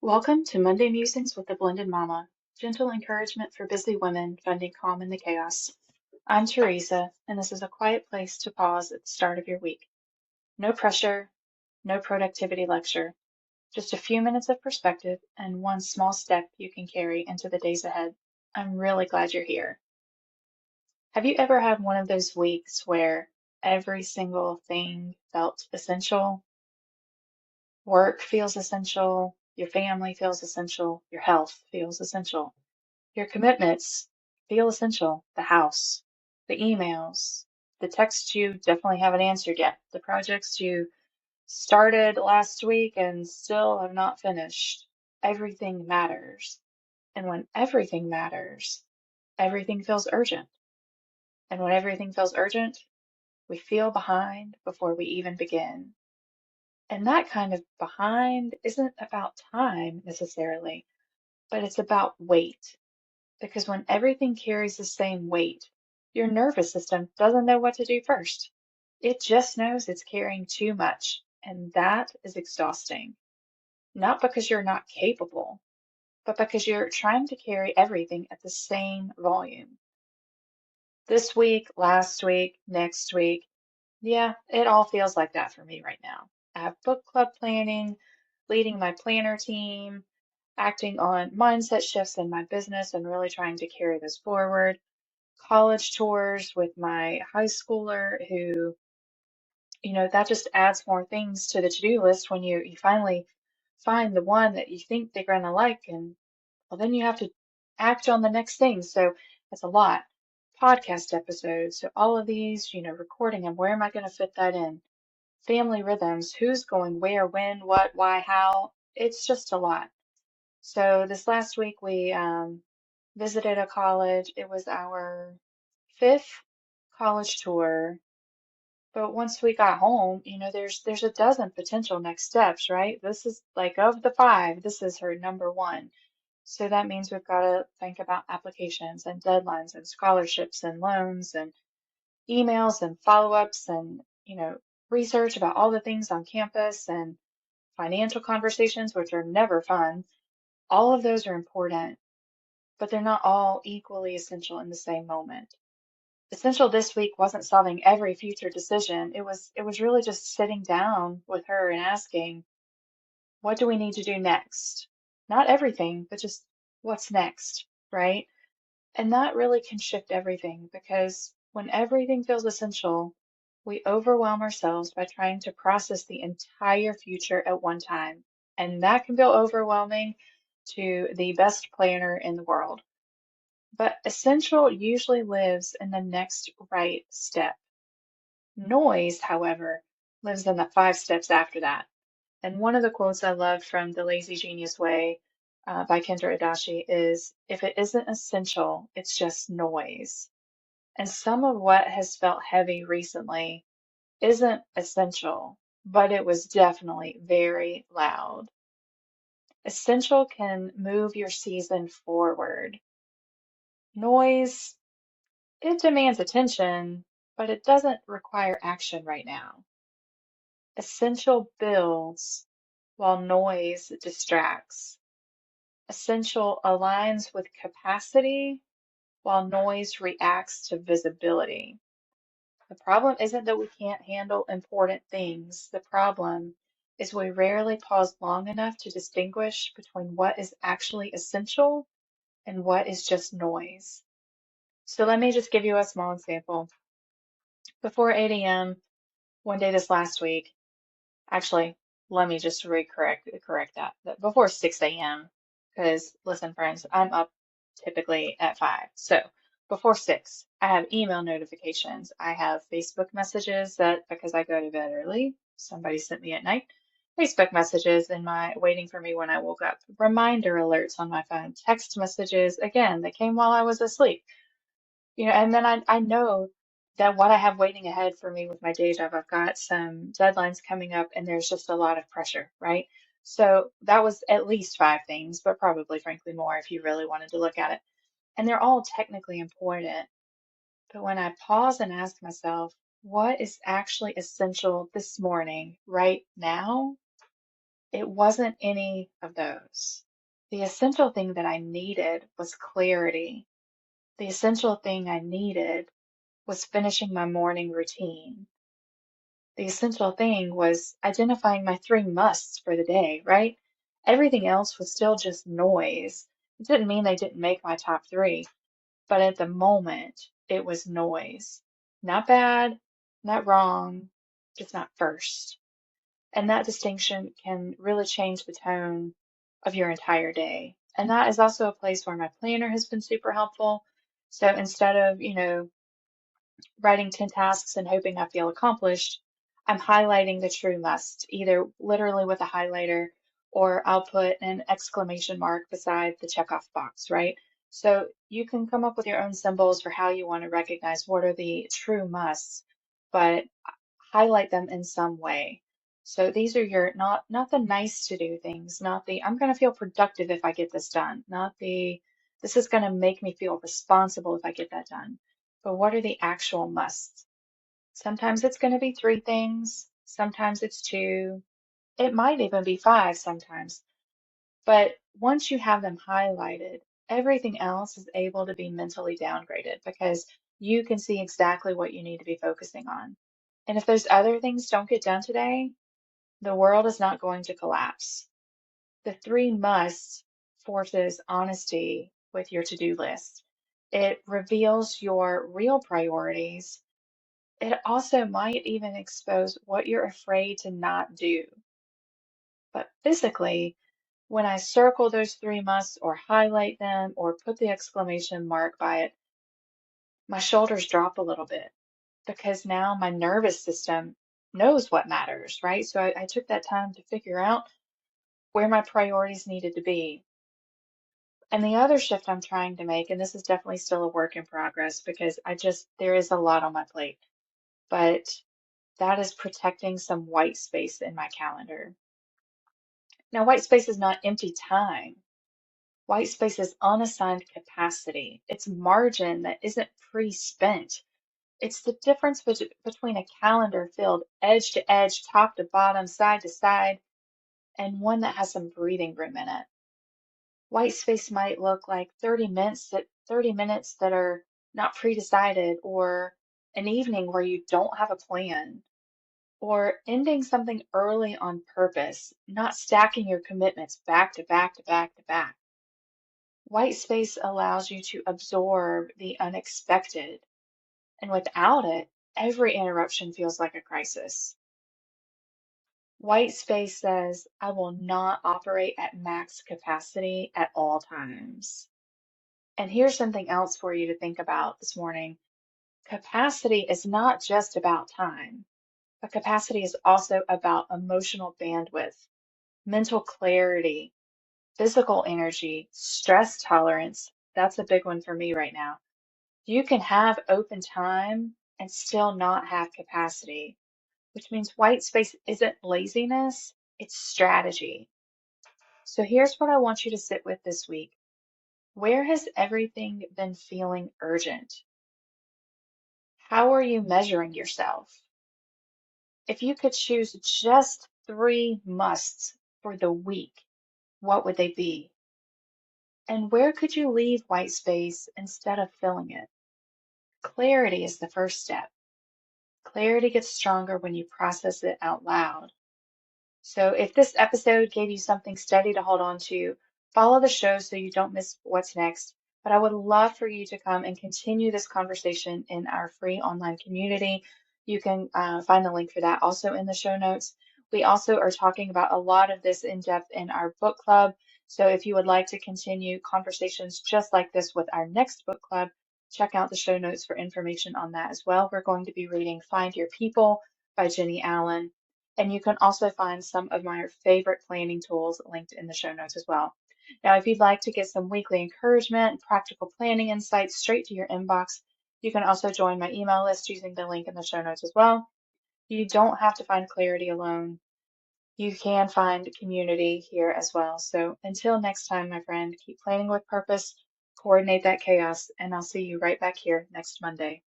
Welcome to Monday Musings with the Blended Mama, gentle encouragement for busy women finding calm in the chaos. I'm Teresa, and this is a quiet place to pause at the start of your week. No pressure, no productivity lecture, just a few minutes of perspective and one small step you can carry into the days ahead. I'm really glad you're here. Have you ever had one of those weeks where every single thing felt essential? Work feels essential, your family feels essential, your health feels essential. Your commitments feel essential. The house, the emails, the texts you definitely haven't answered yet, the projects you started last week and still have not finished. Everything matters. And when everything matters, everything feels urgent. And when everything feels urgent, we feel behind before we even begin. And that kind of behind isn't about time necessarily, but it's about weight. Because when everything carries the same weight, your nervous system doesn't know what to do first. It just knows it's carrying too much, and that is exhausting. Not because you're not capable, but because you're trying to carry everything at the same volume. This week, last week, next week, yeah, it all feels like that for me right now. I have book club planning, leading my planner team, acting on mindset shifts in my business and really trying to carry this forward, college tours with my high schooler who, that just adds more things to the to-do list when you finally find the one that you think they're going to like. And well, then you have to act on the next thing. So it's a lot. Podcast episodes. So all of these, recording them. Where am I going to fit that in? Family rhythms. Who's going where, when, what, why, how? It's just a lot. So this last week we visited a college. It was our fifth college tour. But once we got home, there's a dozen potential next steps, right? This is like of the five, this is her number one. So that means we've got to think about applications and deadlines and scholarships and loans and emails and follow-ups and, research about all the things on campus and financial conversations, which are never fun. All of those are important, but they're not all equally essential in the same moment. Essential this week wasn't solving every future decision. It was really just sitting down with her and asking, what do we need to do next? Not everything, but just what's next, right? And that really can shift everything because when everything feels essential, we overwhelm ourselves by trying to process the entire future at one time. And that can feel overwhelming to the best planner in the world. But essential usually lives in the next right step. Noise, however, lives in the five steps after that. And one of the quotes I love from The Lazy Genius Way by Kendra Adachi is, if it isn't essential, it's just noise. And some of what has felt heavy recently isn't essential, but it was definitely very loud. Essential can move your season forward. Noise, it demands attention, but it doesn't require action right now. Essential builds while noise distracts. Essential aligns with capacity while noise reacts to visibility. The problem isn't that we can't handle important things. The problem is we rarely pause long enough to distinguish between what is actually essential and what is just noise. So let me just give you a small example. Before 8 a.m., one day this last week, actually, let me just correct that. Before 6 a.m. Because listen, friends, I'm up typically at 5. So before 6, I have email notifications. I have Facebook messages that because I go to bed early, somebody sent me at night. Facebook messages in my waiting for me when I woke up. Reminder alerts on my phone. Text messages again that came while I was asleep. And then I know that what I have waiting ahead for me with my day job, I've got some deadlines coming up and there's just a lot of pressure, right? So that was at least five things, but probably frankly more if you really wanted to look at it. And they're all technically important. But when I pause and ask myself, what is actually essential this morning, right now? It wasn't any of those. The essential thing that I needed was clarity. The essential thing I needed was finishing my morning routine. The essential thing was identifying my three musts for the day, right? Everything else was still just noise. It didn't mean they didn't make my top three, but at the moment, it was noise. Not bad, not wrong, just not first. And that distinction can really change the tone of your entire day. And that is also a place where my planner has been super helpful. So instead of, writing 10 tasks and hoping I feel accomplished, I'm highlighting the true must, either literally with a highlighter or I'll put an exclamation mark beside the checkoff box, right? So you can come up with your own symbols for how you want to recognize what are the true musts, but highlight them in some way. So these are your not the nice to do things, not the I'm going to feel productive if I get this done, not the this is going to make me feel responsible if I get that done. But what are the actual musts? Sometimes it's going to be three things, sometimes it's two, it might even be five sometimes. But once you have them highlighted, everything else is able to be mentally downgraded because you can see exactly what you need to be focusing on. And if those other things don't get done today, the world is not going to collapse. The three musts forces honesty with your to-do list. It reveals your real priorities. It also might even expose what you're afraid to not do. But physically, when I circle those three musts or highlight them or put the exclamation mark by it, my shoulders drop a little bit because now my nervous system knows what matters, right? So I took that time to figure out where my priorities needed to be. And the other shift I'm trying to make, and this is definitely still a work in progress because there is a lot on my plate, but that is protecting some white space in my calendar. Now, white space is not empty time. White space is unassigned capacity. It's margin that isn't pre-spent. It's the difference between a calendar filled edge to edge, top to bottom, side to side, and one that has some breathing room in it. White space might look like 30 minutes that are not pre-decided, or an evening where you don't have a plan, or ending something early on purpose, not stacking your commitments back to back to back to back. White space allows you to absorb the unexpected, and without it, every interruption feels like a crisis. White space says, I will not operate at max capacity at all times. And here's something else for you to think about this morning. Capacity is not just about time, but capacity is also about emotional bandwidth, mental clarity, physical energy, stress tolerance. That's a big one for me right now. You can have open time and still not have capacity, which means white space isn't laziness, it's strategy. So here's what I want you to sit with this week. Where has everything been feeling urgent? How are you measuring yourself? If you could choose just three musts for the week, what would they be? And where could you leave white space instead of filling it? Clarity is the first step. Clarity gets stronger when you process it out loud. So if this episode gave you something steady to hold on to, follow the show so you don't miss what's next. But I would love for you to come and continue this conversation in our free online community. You can find the link for that also in the show notes. We also are talking about a lot of this in depth in our book club. So if you would like to continue conversations just like this with our next book club, check out the show notes for information on that as well. We're going to be reading Find Your People by Jenny Allen. And you can also find some of my favorite planning tools linked in the show notes as well. Now, if you'd like to get some weekly encouragement and practical planning insights straight to your inbox, you can also join my email list using the link in the show notes as well. You don't have to find clarity alone. You can find community here as well. So until next time, my friend, keep planning with purpose, coordinate that chaos, and I'll see you right back here next Monday.